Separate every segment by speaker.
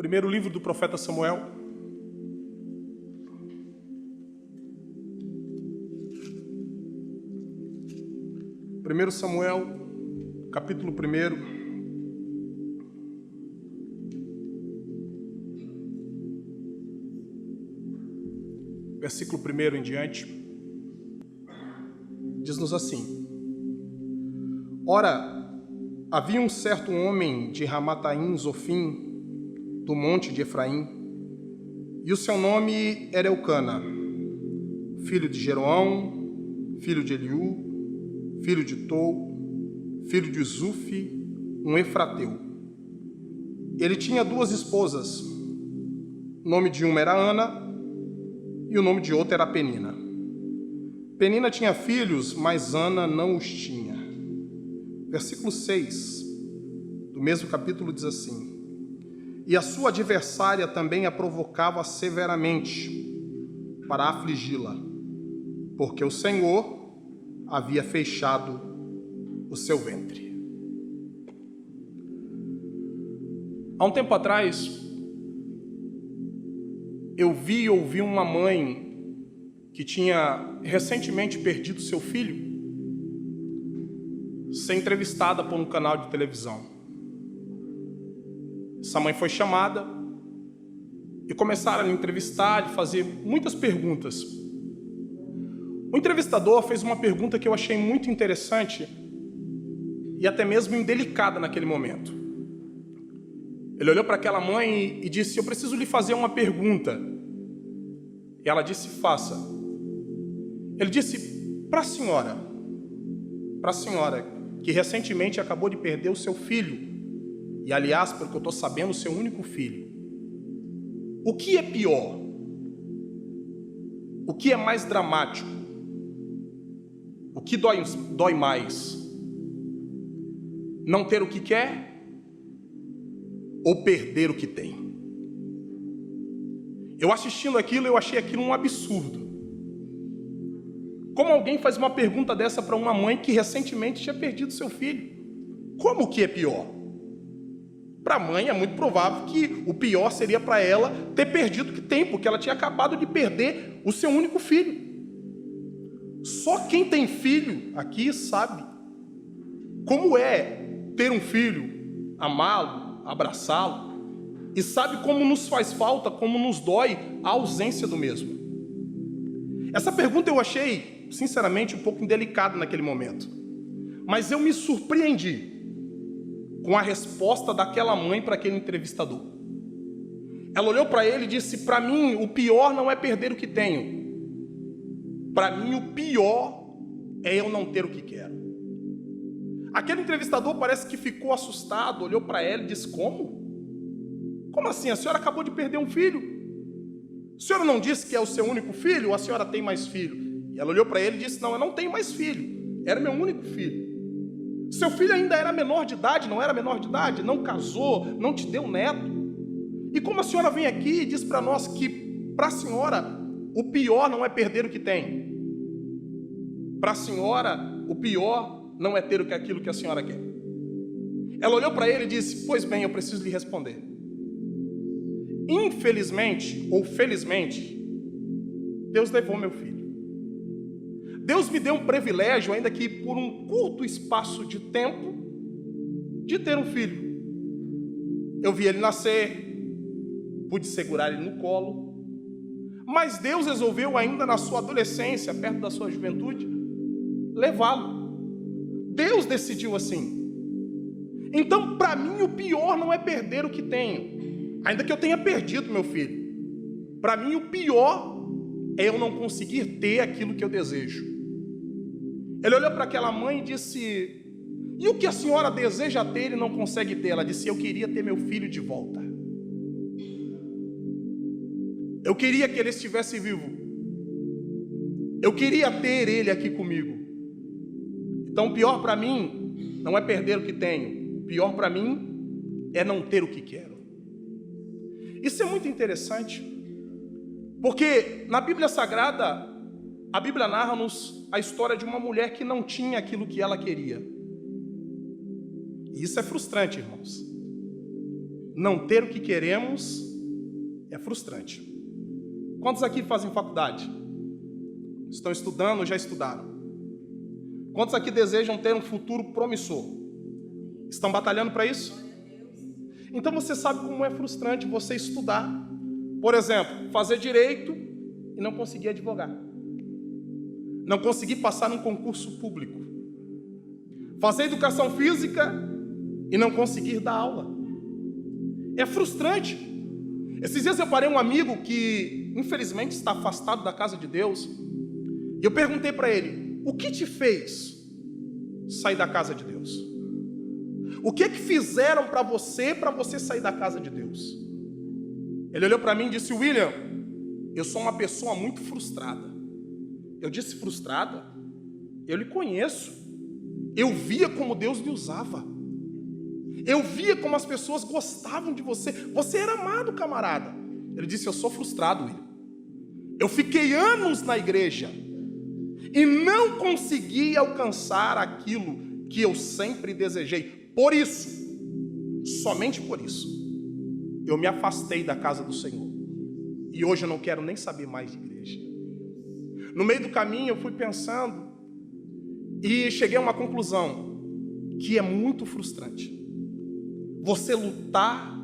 Speaker 1: Primeiro livro do profeta Samuel. Primeiro Samuel, capítulo 1. Versículo 1 em diante, diz-nos assim: Ora, havia um certo homem de Ramataim Zofim, do monte de Efraim, e o seu nome era Eucana, filho de Jeroão, filho de Eliú, filho de Tou, filho de Zufi, um efrateu. Ele tinha 2 esposas, o nome de uma era Ana, e o nome de outra era Penina. Penina tinha filhos, mas Ana não os tinha. Versículo 6 do mesmo capítulo diz assim: E a sua adversária também a provocava severamente para afligi-la, porque o Senhor havia fechado o seu ventre. Há um tempo atrás, eu vi e ouvi uma mãe que tinha recentemente perdido seu filho ser entrevistada por um canal de televisão. Essa mãe foi chamada e começaram a entrevistar, a fazer muitas perguntas. O entrevistador fez uma pergunta que eu achei muito interessante e até mesmo indelicada naquele momento. Ele olhou para aquela mãe e disse: Eu preciso lhe fazer uma pergunta. E ela disse: Faça. Ele disse: Para a senhora que recentemente acabou de perder o seu filho, e aliás, pelo que eu estou sabendo, o seu único filho, o que é pior? O que é mais dramático? O que dói mais? Não ter o que quer ou perder o que tem? Eu assistindo aquilo, eu achei aquilo um absurdo. Como alguém faz uma pergunta dessa para uma mãe que recentemente tinha perdido seu filho? Como que é pior? Para a mãe é muito provável que o pior seria para ela ter perdido o que tem, porque ela tinha acabado de perder o seu único filho. Só quem tem filho aqui sabe como é ter um filho, amá-lo, abraçá-lo, e sabe como nos faz falta, como nos dói a ausência do mesmo. Essa pergunta eu achei, sinceramente, um pouco indelicada naquele momento, mas eu me surpreendi com a resposta daquela mãe para aquele entrevistador. Ela olhou para ele e disse: Para mim, o pior não é perder o que tenho. Para mim, o pior é eu não ter o que quero. Aquele entrevistador parece que ficou assustado, olhou para ela e disse: Como? Como assim? A senhora acabou de perder um filho? A senhora não disse que é o seu único filho ou a senhora tem mais filho? E ela olhou para ele e disse: Não, eu não tenho mais filho. Era meu único filho. Seu filho ainda era menor de idade, não era menor de idade, não casou, não te deu neto. E como a senhora vem aqui e diz para nós que, para a senhora, o pior não é perder o que tem. Para a senhora, o pior não é ter aquilo que a senhora quer. Ela olhou para ele e disse: Pois bem, eu preciso lhe responder. Infelizmente, ou felizmente, Deus levou meu filho. Deus me deu um privilégio, ainda que por um curto espaço de tempo, de ter um filho. Eu vi ele nascer, pude segurar ele no colo, mas Deus resolveu, ainda na sua adolescência, perto da sua juventude, levá-lo. Deus decidiu assim. Então, para mim, o pior não é perder o que tenho, ainda que eu tenha perdido meu filho. Para mim, o pior é eu não conseguir ter aquilo que eu desejo. Ele olhou para aquela mãe e disse: E o que a senhora deseja ter e não consegue ter? Ela disse: Eu queria ter meu filho de volta. Eu queria que ele estivesse vivo. Eu queria ter ele aqui comigo. Então, o pior para mim não é perder o que tenho. O pior para mim é não ter o que quero. Isso é muito interessante, porque na Bíblia Sagrada, a Bíblia narra-nos a história de uma mulher que não tinha aquilo que ela queria. E isso é frustrante, irmãos. não ter o que queremos é frustrante. Quantos aqui fazem faculdade? Estão estudando ou já estudaram? Quantos aqui desejam ter um futuro promissor? Estão batalhando para isso? Então você sabe como é frustrante você estudar. Por exemplo, fazer direito e não conseguir advogar. Não conseguir passar num concurso público. Fazer educação física e não conseguir dar aula. É frustrante. Esses dias eu parei um amigo que, infelizmente, está afastado da casa de Deus. E eu perguntei para ele, o que te fez sair da casa de Deus? O que fizeram para você sair da casa de Deus? Ele olhou para mim e disse, William, eu sou uma pessoa muito frustrada. Eu disse, frustrada? Eu lhe conheço. Eu via como Deus lhe usava. Eu via como as pessoas gostavam de você. Você era amado, camarada. Ele disse, eu sou frustrado, William. Eu fiquei anos na igreja e não consegui alcançar aquilo que eu sempre desejei. Por isso, somente por isso, eu me afastei da casa do Senhor. E hoje eu não quero nem saber mais de igreja. No meio do caminho eu fui pensando e cheguei a uma conclusão que é muito frustrante. Você lutar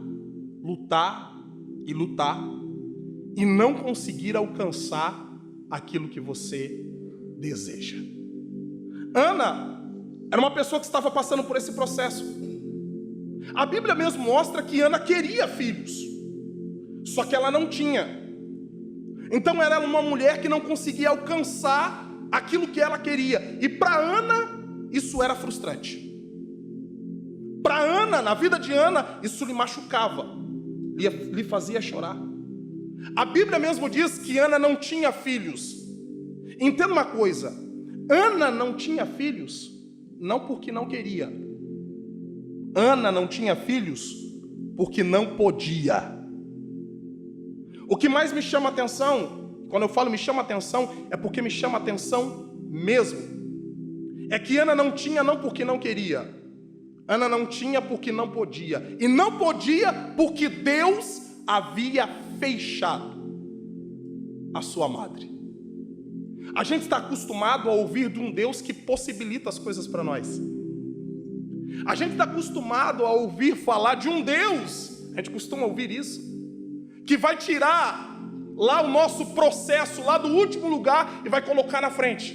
Speaker 1: e não conseguir alcançar aquilo que você deseja. Ana era uma pessoa que estava passando por esse processo. A Bíblia mesmo mostra que Ana queria filhos, só que ela não tinha. Então ela era uma mulher que não conseguia alcançar aquilo que ela queria. E para Ana, isso era frustrante. Para Ana, na vida de Ana, isso lhe machucava, lhe fazia chorar. A Bíblia mesmo diz que Ana não tinha filhos. Entenda uma coisa, Ana não tinha filhos, não porque não queria. Ana não tinha filhos porque não podia. O que mais me chama a atenção, quando eu falo me chama a atenção, é porque me chama a atenção mesmo. É que Ana não tinha não porque não queria. Ana não tinha porque não podia. E não podia porque Deus havia fechado a sua madre. A gente está acostumado a ouvir de um Deus que possibilita as coisas para nós. A gente está acostumado a ouvir falar de um Deus, a gente costuma ouvir isso, que vai tirar lá o nosso processo, lá do último lugar, e vai colocar na frente.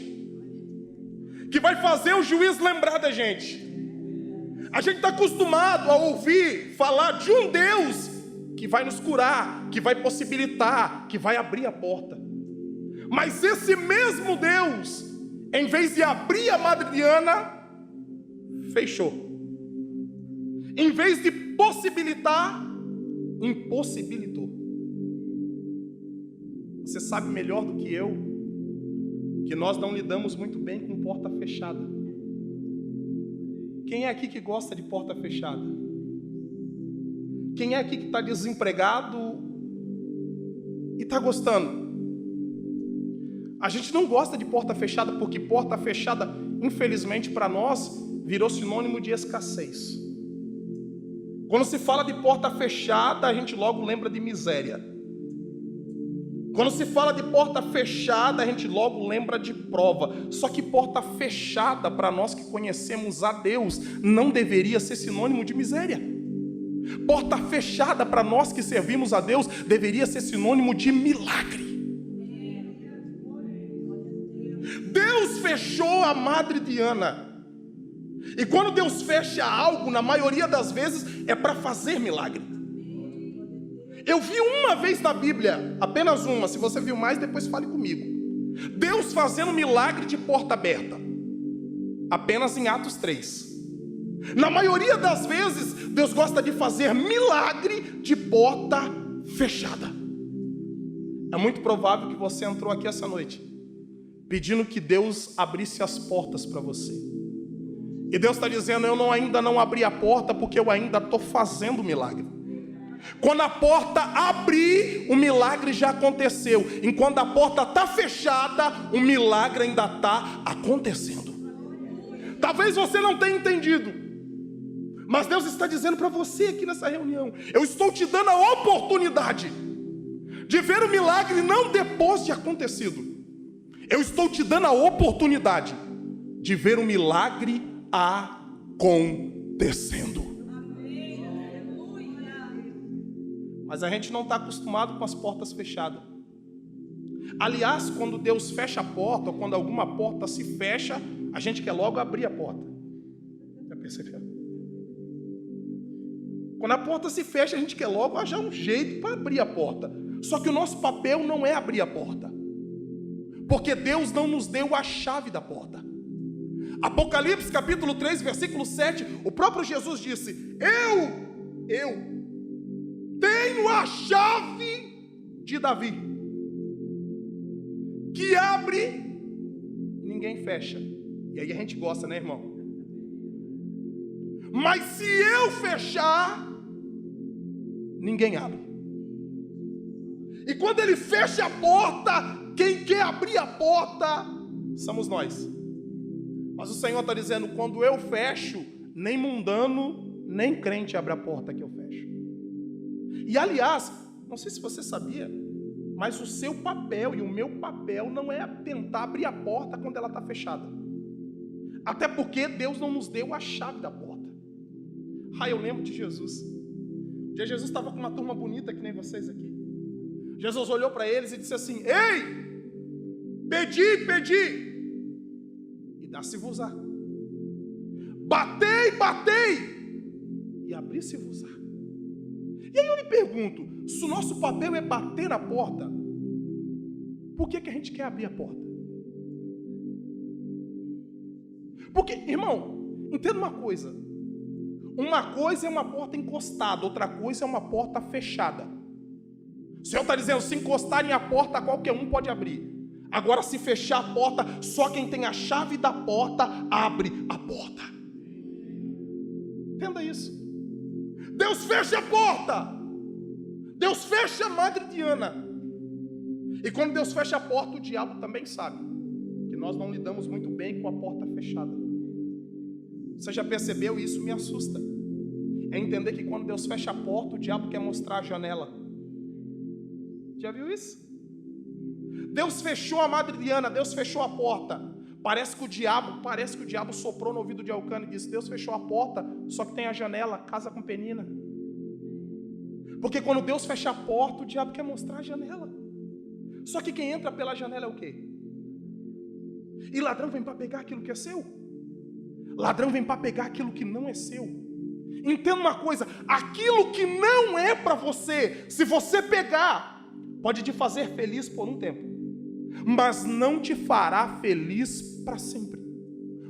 Speaker 1: Que vai fazer o juiz lembrar da gente. A gente está acostumado a ouvir falar de um Deus que vai nos curar, que vai possibilitar, que vai abrir a porta. Mas esse mesmo Deus, em vez de abrir a madre de Ana, fechou. Em vez de possibilitar, impossibilitou. Você sabe melhor do que eu que nós não lidamos muito bem com porta fechada. Quem é aqui que gosta de porta fechada? Quem é aqui que está desempregado e está gostando? A gente não gosta de porta fechada porque porta fechada, infelizmente para nós, virou sinônimo de escassez. Quando se fala de porta fechada, a gente logo lembra de miséria. Quando se fala de porta fechada, a gente logo lembra de prova. Só que porta fechada, para nós que conhecemos a Deus, não deveria ser sinônimo de miséria. Porta fechada, para nós que servimos a Deus, deveria ser sinônimo de milagre. Deus fechou a madre de Ana. E quando Deus fecha algo, na maioria das vezes, é para fazer milagre. Eu vi uma vez na Bíblia, apenas uma, se você viu mais, depois fale comigo. Deus fazendo milagre de porta aberta. Apenas em Atos 3. Na maioria das vezes, Deus gosta de fazer milagre de porta fechada. É muito provável que você entrou aqui essa noite pedindo que Deus abrisse as portas para você. E Deus está dizendo, ainda não abri a porta porque eu ainda estou fazendo milagre. Quando a porta abrir, o milagre já aconteceu. Enquanto a porta está fechada, o milagre ainda está acontecendo. Talvez você não tenha entendido, Mas Deus está dizendo para você aqui nessa reunião: eu estou te dando a oportunidade de ver o milagre não depois de acontecido. Eu estou te dando a oportunidade de ver o milagre acontecendo. Mas a gente não está acostumado com as portas fechadas. Aliás, quando Deus fecha a porta, ou quando alguma porta se fecha, a gente quer logo abrir a porta. Já percebeu? Quando a porta se fecha, a gente quer logo achar um jeito para abrir a porta. Só que o nosso papel não é abrir a porta, porque Deus não nos deu a chave da porta. Apocalipse capítulo 3, versículo 7, o próprio Jesus disse: Eu tenho a chave de Davi, que abre e ninguém fecha. E aí a gente gosta, né, irmão? Mas se eu fechar, ninguém abre. E quando ele fecha a porta, quem quer abrir a porta somos nós. Mas o Senhor está dizendo: quando eu fecho, nem mundano, nem crente abre a porta que eu fecho. E aliás, não sei se você sabia, mas o seu papel e o meu papel não é tentar abrir a porta quando ela está fechada. Até porque Deus não nos deu a chave da porta. Eu lembro de Jesus. Um dia Jesus estava com uma turma bonita que nem vocês aqui. Jesus olhou para eles e disse assim: ei, pedi, e dá-se-vos-á. Batei, e abri-se-vos-á. E aí eu lhe pergunto, se o nosso papel é bater na porta, por que a gente quer abrir a porta? Porque, irmão, entenda uma coisa é uma porta encostada, outra coisa é uma porta fechada. O Senhor está dizendo: se encostarem a porta, qualquer um pode abrir. Agora, se fechar a porta, só quem tem a chave da porta abre a porta. Entenda isso. Deus fecha a porta. Deus fecha a Madre Diana. E quando Deus fecha a porta, o diabo também sabe que nós não lidamos muito bem com a porta fechada. Você já percebeu? E isso me assusta. É entender que quando Deus fecha a porta, o diabo quer mostrar a janela. Já viu isso? Deus fechou a Madre Diana, Deus fechou a porta. Parece que o diabo soprou no ouvido de Elcano e disse: Deus fechou a porta, só que tem a janela, casa com Penina. Porque quando Deus fecha a porta, o diabo quer mostrar a janela. Só que quem entra pela janela é o quê? E ladrão vem para pegar aquilo que é seu. Ladrão vem para pegar aquilo que não é seu. Entenda uma coisa: aquilo que não é para você, se você pegar, pode te fazer feliz por um tempo, mas não te fará feliz para sempre.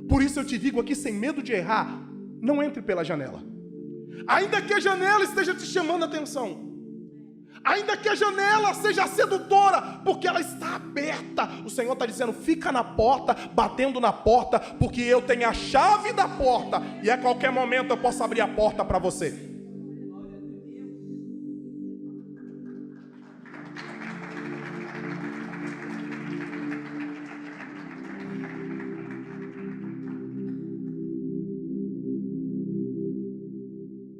Speaker 1: Por isso eu te digo aqui, sem medo de errar, não entre pela janela. Ainda que a janela esteja te chamando a atenção, ainda que a janela seja sedutora, porque ela está aberta, o Senhor está dizendo: fica na porta, batendo na porta, porque eu tenho a chave da porta, e a qualquer momento eu posso abrir a porta para você.